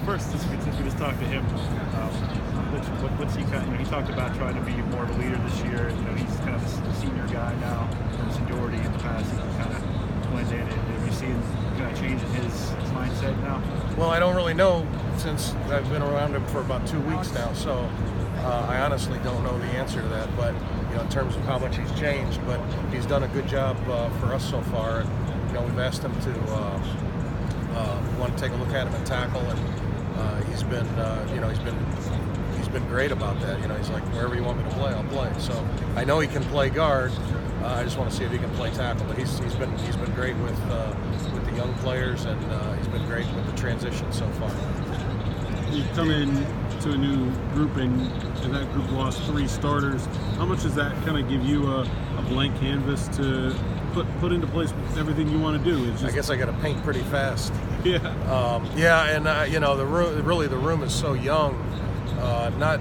first, since we just talked to him, what's he kind of, he talked about trying to be more of a leader this year. He's kind of the senior guy now, from seniority in the past. He kind of blend in. Are you seeing kind of change in his mindset now? Well, I don't really know since I've been around him for about 2 weeks now, so I honestly don't know the answer to that. But in terms of how much he's changed, but he's done a good job for us so far. And we've asked him to want to take a look at him and tackle, and he's been great about that. He's like, wherever you want me to play, I'll play. So I know he can play guard. I just want to see if he can play tackle. But he's been great with the young players, and he's been great with the transition so far. You come in to a new group, and that group lost 3 starters. How much does that kind of give you a blank canvas to put into place everything you want to do? I guess I got to paint pretty fast. Yeah. And the room is so young. Not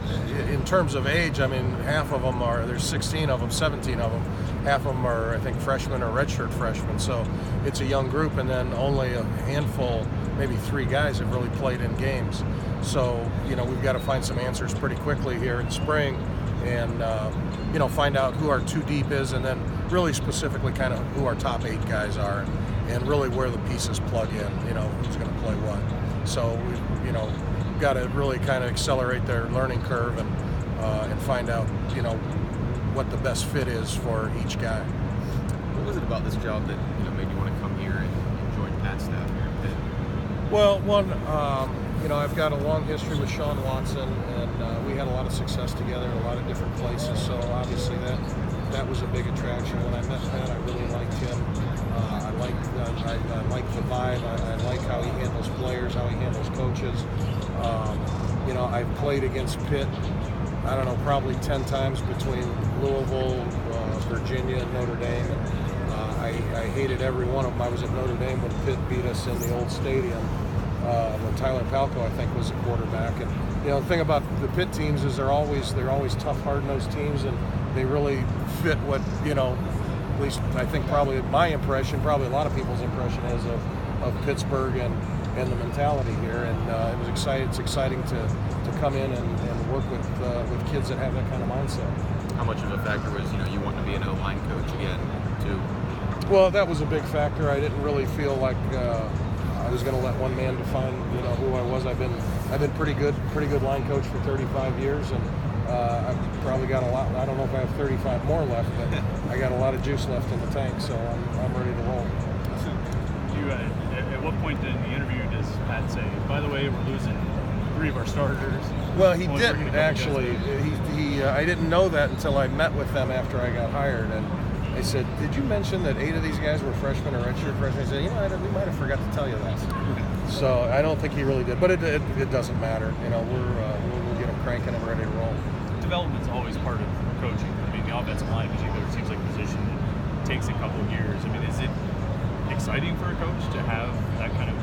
in terms of age. I mean, half of them there's 16 of them, 17 of them. Half of them are, I think, freshmen or redshirt freshmen. So it's a young group, and then only a handful, maybe 3 guys have really played in games. So we've got to find some answers pretty quickly here in spring, and find out who our 2 deep is, and then really specifically kind of who our top 8 guys are, and really where the pieces plug in. Who's going to play what. So we've got to really kind of accelerate their learning curve and find out what the best fit is for each guy. What was it about this job that made you want to come here and join Pat's staff here at Pitt? Well, one, I've got a long history with Sean Watson, and we had a lot of success together in a lot of different places. So obviously that was a big attraction. When I met Pat, I really liked him. I like the vibe. I like how he handles players, how he handles coaches. I've played against Pitt, I don't know, probably 10 times between Louisville, Virginia, and Notre Dame. And I hated every one of them. I was at Notre Dame when Pitt beat us in the old stadium, when Tyler Palko, I think, was the quarterback. And the thing about the Pitt teams is they're always tough, hard-nosed teams, and they really fit what at least I think probably my impression, probably a lot of people's impression is of Pittsburgh and the mentality here. And it's exciting to come in and work with kids that have that kind of mindset. How much of a factor was you wanting to be an O-line coach again too? Well, that was a big factor. I didn't really feel like I was going to let one man define who I was. I've been pretty good line coach for 35 years, and I've probably got a lot. I don't know if I have 35 more left, but I got a lot of juice left in the tank, so I'm ready to roll. At what point in the interview does Pat say, by the way, we're losing 3 of our starters? Well, he didn't actually. I didn't know that until I met with them after I got hired, and they said, "Did you mention that 8 of these guys were freshmen or redshirt freshmen?" I said, we might have forgot to tell you that. So I don't think he really did, but it doesn't matter. We'll get them cranking and ready to roll. Development's always part of coaching. I mean, the offensive line, in particular, seems like a position that takes a couple of years. I mean, is it exciting for a coach to have that kind of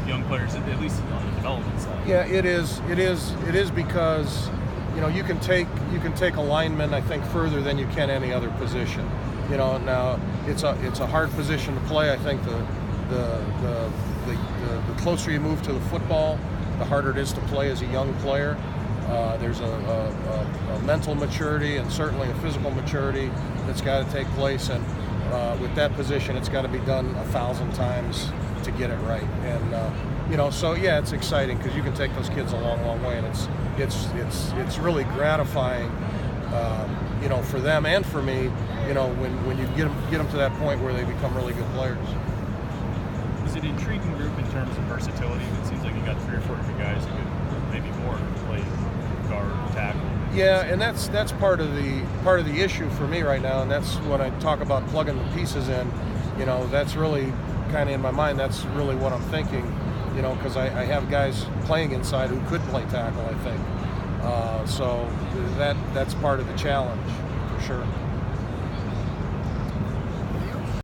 young players, at least on the development side? Yeah, it is. It is because you can take a lineman, I think, further than you can any other position. Now it's a hard position to play. I think the closer you move to the football, the harder it is to play as a young player. There's a mental maturity and certainly a physical maturity that's got to take place, and with that position, it's got to be done 1,000 times to get it right. And so yeah, it's exciting because you can take those kids a long, long way, and it's really gratifying, for them and for me, when you get them to that point where they become really good players. Is it an intriguing group in terms of versatility? It seems like you got 3 or 4 different guys who could maybe more play guard, tackle. Yeah, and that's part of the issue for me right now, and that's when I talk about plugging the pieces in. That's really kind of in my mind. That's really what I'm thinking. Because I have guys playing inside who could play tackle, I think. So that's part of the challenge for sure.